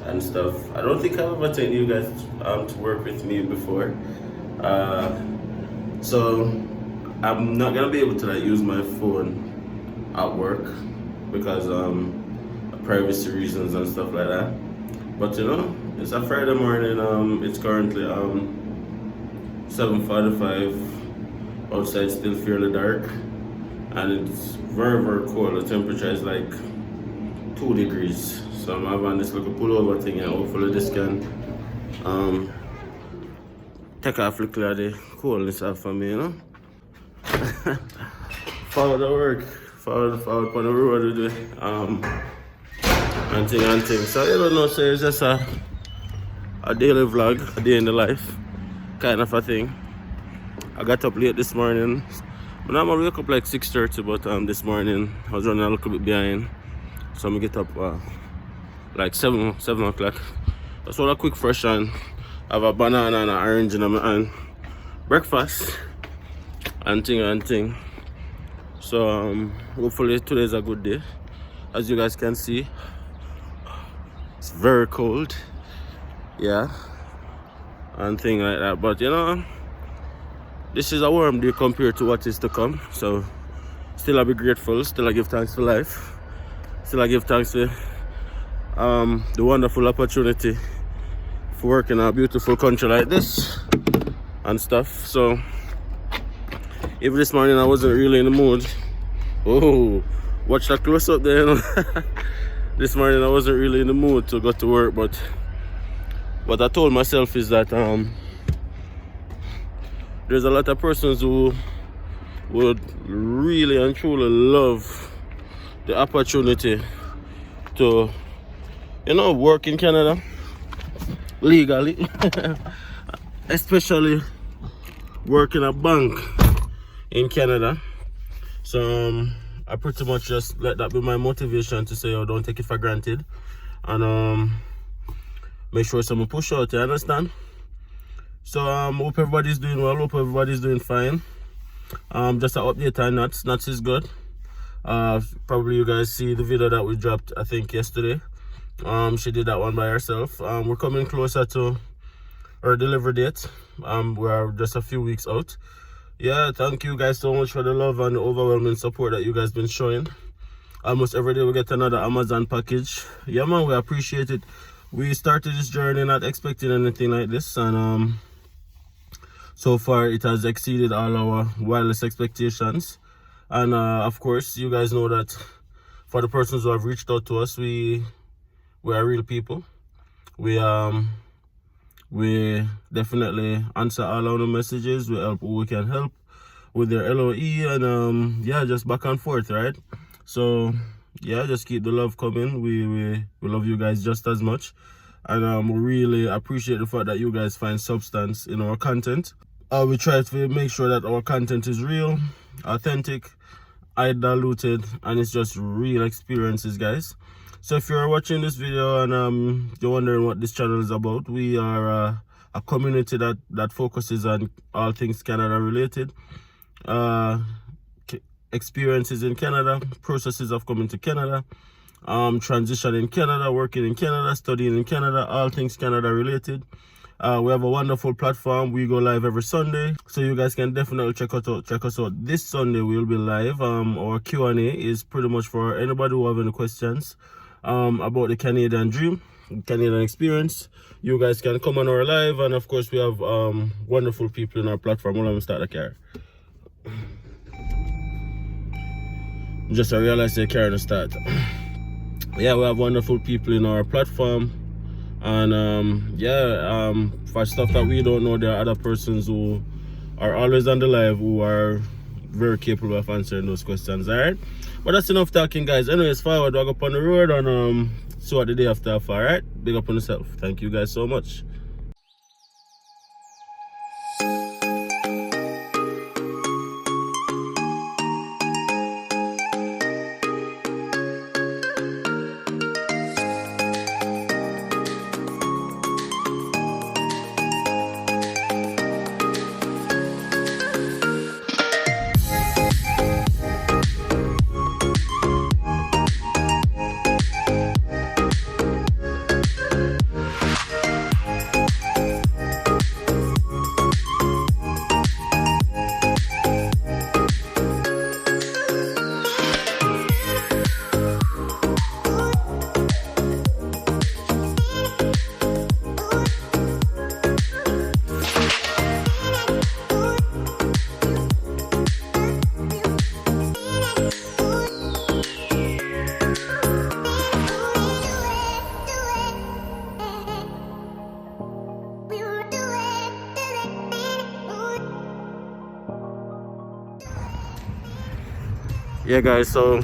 and stuff. I don't think I've ever taken you guys to work with me before. Uh, so I'm not gonna be able to like use my phone at work because privacy reasons and stuff like that. But you know, it's a Friday morning. It's currently 7:45. Outside still fairly dark, and it's very cold. The temperature is like 2 degrees. So I'm having this little pullover thing, and hopefully this can take off a little of the coldness off for me, you know. Forward to work, forward on the road with it, and thing. So you don't know, so it's just a daily vlog, a day in the life kind of a thing. I got up late this morning. But I'm gonna wake up like 6:30, but this morning I was running a little bit behind. So I'm gonna get up like 7 o'clock. Just want a quick fresh and have a banana and an orange in my hand. Breakfast and thing. So hopefully today's a good day. As you guys can see, it's very cold. Yeah. And thing like that. But you know, this is a warm day compared to what is to come. So still I be grateful, still I give thanks for life. Still I give thanks for the wonderful opportunity for working in a beautiful country like this and stuff. So even this morning I wasn't really in the mood. Oh, watch that close up there, you know. This morning I wasn't really in the mood to go to work, but what I told myself is that there's a lot of persons who would really and truly love the opportunity to, you know, work in Canada legally, especially work in a bank in Canada. So I pretty much just let that be my motivation to say, oh, don't take it for granted, and make sure someone push out, you understand? So hope everybody's doing well, hope everybody's doing fine. Just an update on Nuts. Nuts is good. Probably you guys see the video that we dropped, I think yesterday. She did that one by herself. We're coming closer to our delivery date. We're just a few weeks out. Yeah, thank you guys so much for the love and the overwhelming support that you guys been showing. Almost every day we get another Amazon package. Yeah man, we appreciate it. We started this journey not expecting anything like this, and so far it has exceeded all our wildest expectations. And of course you guys know that for the persons who have reached out to us, we are real people. We definitely answer all of the messages. We help who we can help with their LOE, and yeah, just back and forth, right? So yeah, just keep the love coming. We love you guys just as much, and we really appreciate the fact that you guys find substance in our content. We try to make sure that our content is real, authentic, undiluted, and it's just real experiences, guys. So if you're watching this video and you're wondering what this channel is about, we are a community that focuses on all things Canada related. Experiences in Canada, processes of coming to Canada, transition in Canada, working in Canada, studying in Canada, all things Canada related. We have a wonderful platform. We go live every Sunday, so you guys can definitely check us out. This Sunday we'll be live. Our Q&A is pretty much for anybody who have any questions about the Canadian dream, Canadian experience. You guys can come on our live, and of course we have wonderful people in our platform. Let me start the car. Just I realized the car to start. Yeah, we have wonderful people in our platform, and for stuff that we don't know, there are other persons who are always on the live who are very capable of answering those questions. All right, but that's enough talking, guys. Anyways, forward, walk up on the road, and see what the day after. All right, big up on yourself. Thank you guys so much. Yeah, guys. So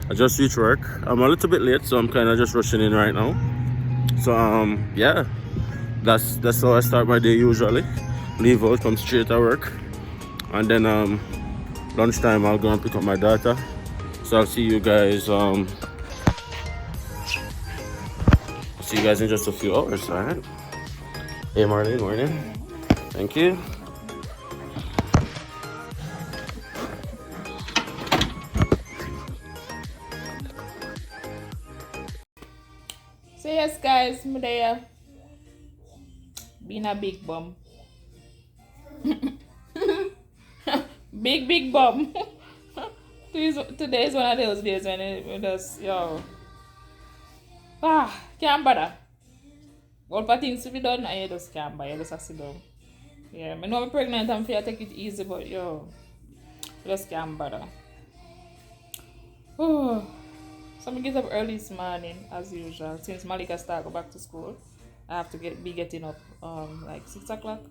I just reached work. I'm a little bit late, so I'm kind of just rushing in right now. So yeah, that's how I start my day usually. Leave out, come straight to work, and then lunchtime I'll go and pick up my daughter. So I'll see you guys in just a few hours. All right. Hey, Marlene, morning. Thank you. So yes guys, me there being a big bum. Big bum. Today is one of those days when it just can't bother. All for things to be done and you just can't bother, you just have to sit down. Yeah, I know I'm pregnant and feel take it easy, but you just can't bother. Oh, so I get up early this morning as usual. Since Malika start go back to school, I have to be getting up like 6 o'clock.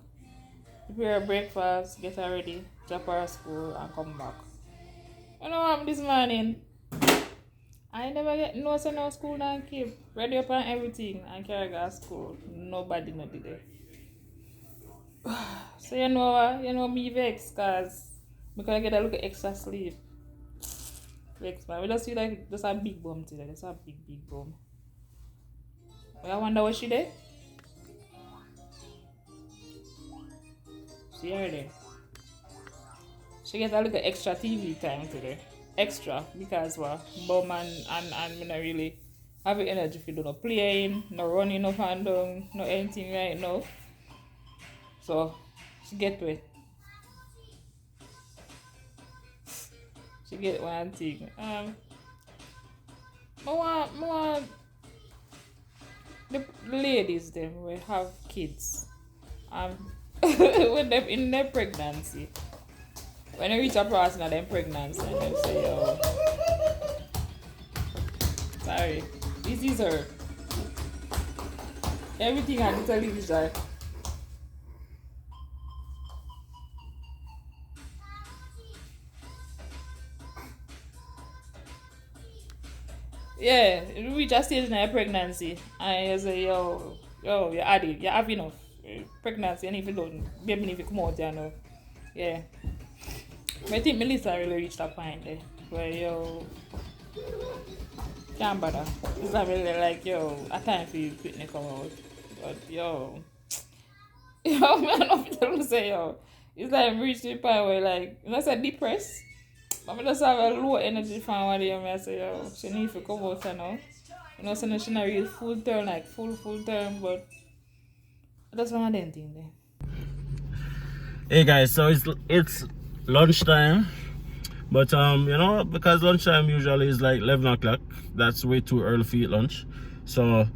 Prepare breakfast, get her ready, drop her at school and come back. You know what this morning? I never get no school and keep ready up and everything and carry her to school. Nobody no did it. So you know me vex cause because I get a little extra sleep. Vex man. We just feel like just a big bum today. Just a big bum. But I wonder what she did. She already. She get a little extra TV time today. Extra because bum and me not really have the energy for do no playing, no running up and down, no anything right now. So she get to it. She get one thing. More the ladies them will have kids. When them in their pregnancy. When they reach a person of them pregnancy and them say, yo, sorry, this is her. Everything on the television. Yeah, you reach a stage in your pregnancy and you say, you're added, you have enough. Pregnancy, and if you don't, baby, if you come out, you know. Yeah. But I think Melissa really reached that point there where, can't bother. It's not really like, a time for you to quit come out. But, I don't know if you say, it's like reached the point where, like, I said depressed. But I just have a low energy from one day and I say, she need to come out now. So she's not really full term, like full term, but that's one of them things there. Hey guys, so it's lunchtime, but because lunchtime usually is like 11 o'clock. That's way too early for eat lunch. So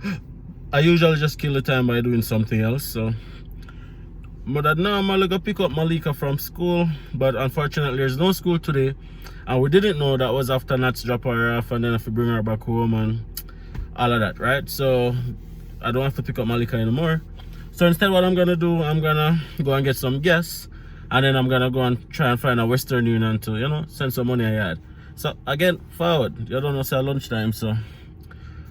I usually just kill the time by doing something else. So but now I'm gonna go pick up Malika from school, but unfortunately there's no school today, and we didn't know that was after Nats drop her off and then I have to bring her back home and all of that, right? So I don't have to pick up Malika anymore. So instead what I'm gonna do, I'm gonna go and get some gas, and then I'm gonna go and try and find a Western Union to send some money I had. So again, forward, you don't know, say lunchtime. So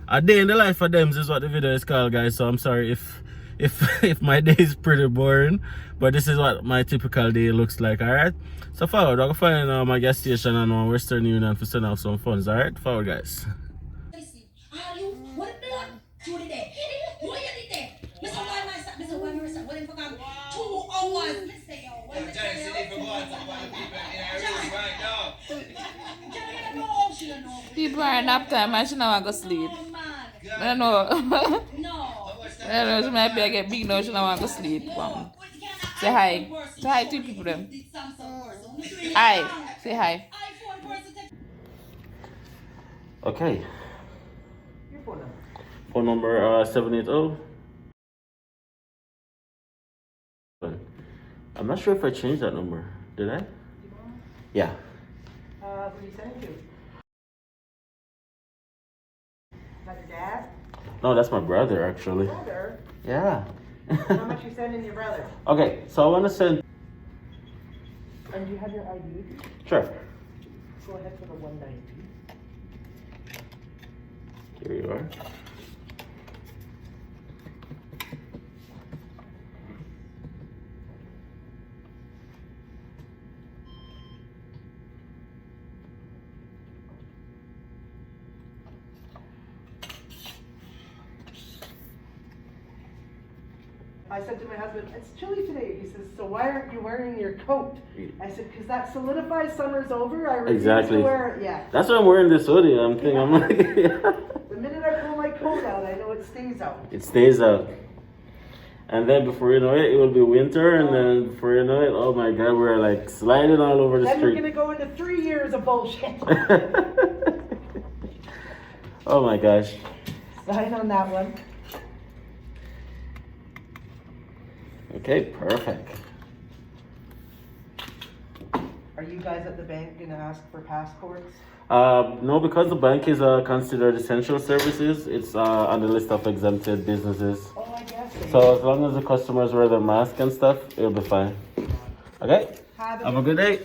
a day in the life of them is what the video is called, guys. So I'm sorry if if my day is pretty boring, but this is what my typical day looks like. All right, so forward, I'll find my gas station and one Western Union to send out some funds. All right, forward, guys. People are nap time and she now want to go sleep. I don't know. I don't know, she might be get big now, she now want to go sleep. Say hi. Say hi to people them. Hi. Say hi. Okay. Phone number 780. I'm not sure if I changed that number. Did I? Yeah. Who you send it to? Is that your dad? No, that's my brother actually. Brother? Yeah. How much you sending your brother? Okay, so I want to send. And do you have your ID? Sure. Go ahead for the 190. Here you are. I said to my husband, it's chilly today. He says, so why aren't you wearing your coat? I said, because that solidifies summer's over. I refuse Exactly. to wear it. Yeah. That's why I'm wearing this hoodie. I'm thinking, I'm like, The minute I pull my coat out, I know it stays out. it stays out. And then before you know it, it will be winter. And then before you know it, oh my God, we're like sliding all over the Then we're street. going to go into 3 years of bullshit. Oh my gosh. Sign on that one. Okay, perfect. Are you guys at the bank going to ask for passports? No, because the bank is considered essential services, it's on the list of exempted businesses. Oh, I guess. So as long as the customers wear their mask and stuff, it'll be fine. Okay? Have a good day.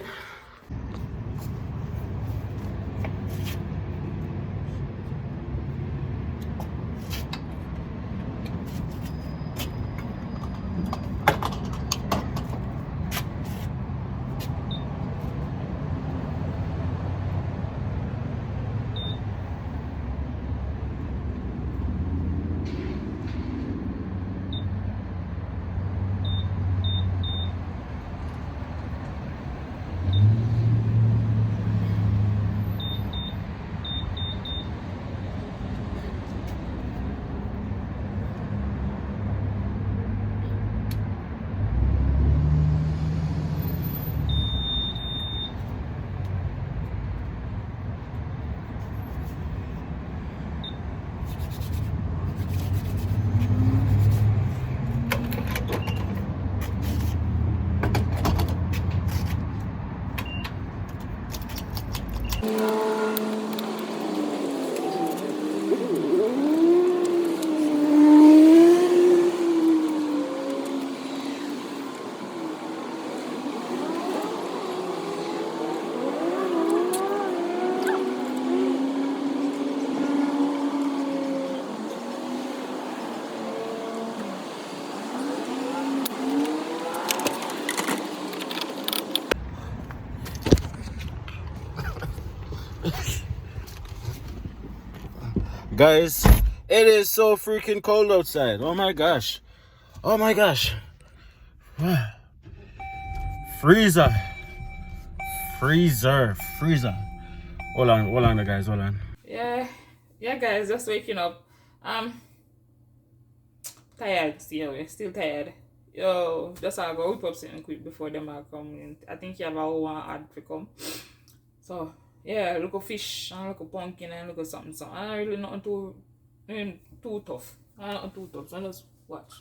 Guys, it is so freaking cold outside. Oh my gosh. Oh my gosh. Freezer. Freezer. Hold on, guys, hold on. Yeah, guys, just waking up. Tired still. We're still tired. Yo, just I'll go whip up something quick before them are coming. I think you have a one ad to come. So yeah, look at fish and look at pumpkin and look at something. So I don't really nothing too tough. Nothing too tough. So let's watch.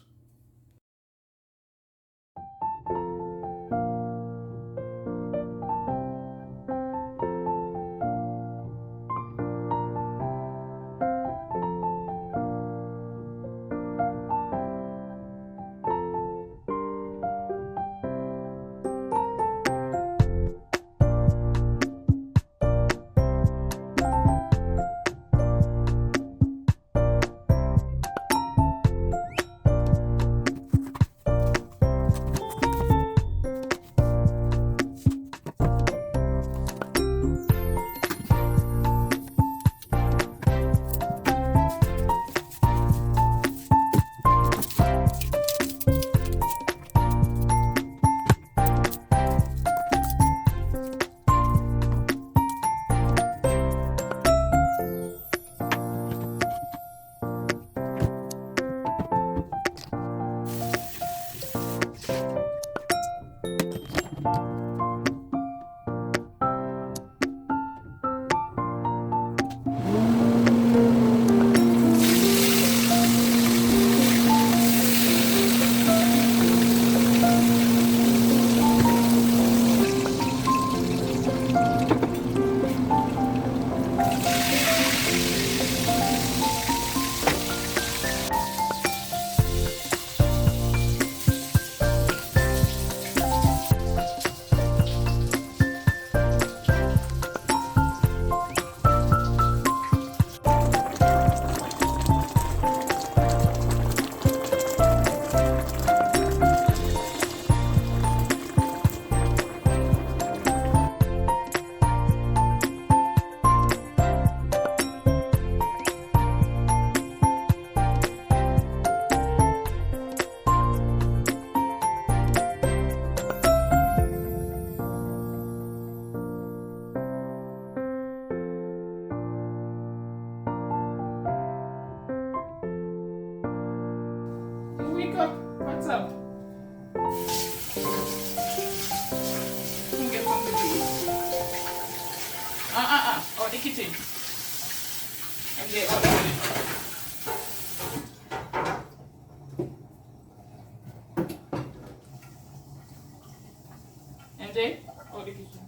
What's up? Come get something to eat. Oh, the kitchen. MJ, oh, the kitchen. MJ, oh, the kitchen.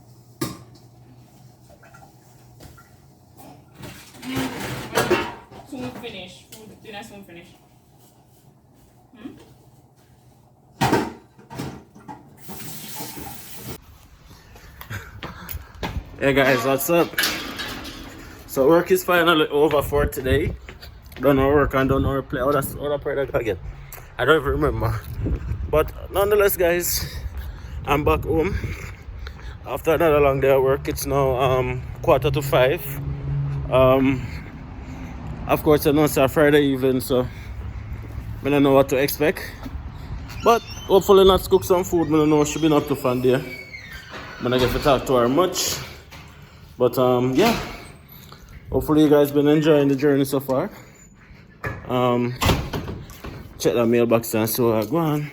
Soon finish. Food, dinner soon finish. Hey guys, what's up? So work is finally over for today. Don't know work and don't know play. Oh, that's what I played again. I don't even remember. But nonetheless, guys, I'm back home after another long day at work. It's now 4:45. Of course, I know it's a Friday evening, so I don't know what to expect. But hopefully, not cook some food. I don't know she been up to fun there. I'm gonna get to talk to her much. But yeah, hopefully you guys been enjoying the journey so far. Check that mailbox and so go on.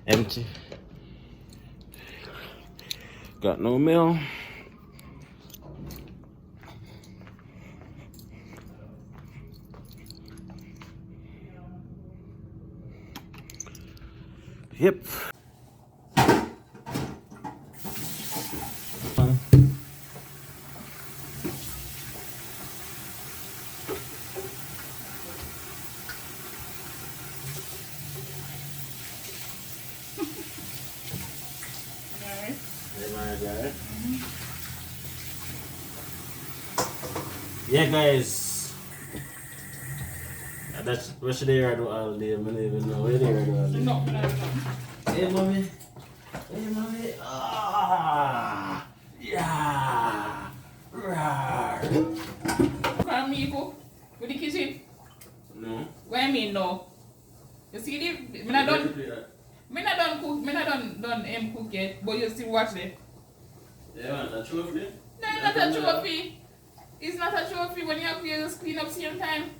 Empty. Got no mail. Yep. Yeah, guys. That's what should they do all day? I don't even know where they do all day. No. Hey, mommy. Hey, mommy. Ah, yeah. Rawr. Can me cook with the kitchen? No. What I mean no? You see the me not done cook, me not done cook yet, but you still watch it. Yeah, man, that's trophy. No, it's not a trophy. It's not a trophy when you have to just clean up same time.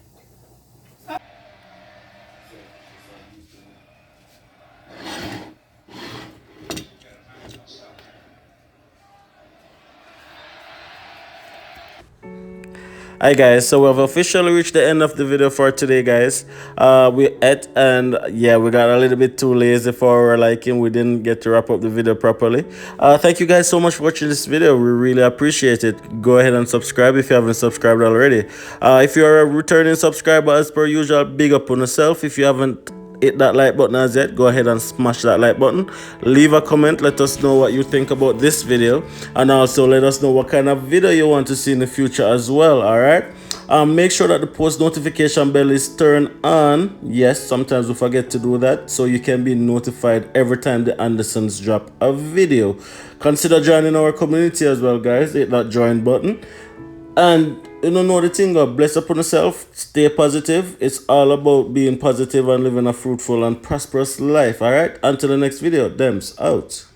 Hi guys, so we have officially reached the end of the video for today, guys. We ate and yeah, we got a little bit too lazy for our liking. We didn't get to wrap up the video properly. Thank you guys so much for watching this video. We really appreciate it. Go ahead and subscribe if you haven't subscribed already. If you're a returning subscriber, as per usual, big up on yourself. If you haven't hit that like button as yet, go ahead and smash that like button. Leave a comment, let us know what you think about this video, and also let us know what kind of video you want to see in the future as well. All right, make sure that the post notification bell is turned on. Yes, sometimes we forget to do that, so you can be notified every time the Andersons drop a video. Consider joining our community as well, guys. Hit that join button. And you don't know the thing, God bless upon yourself, stay positive. It's all about being positive and living a fruitful and prosperous life. All right, until the next video, Dems out.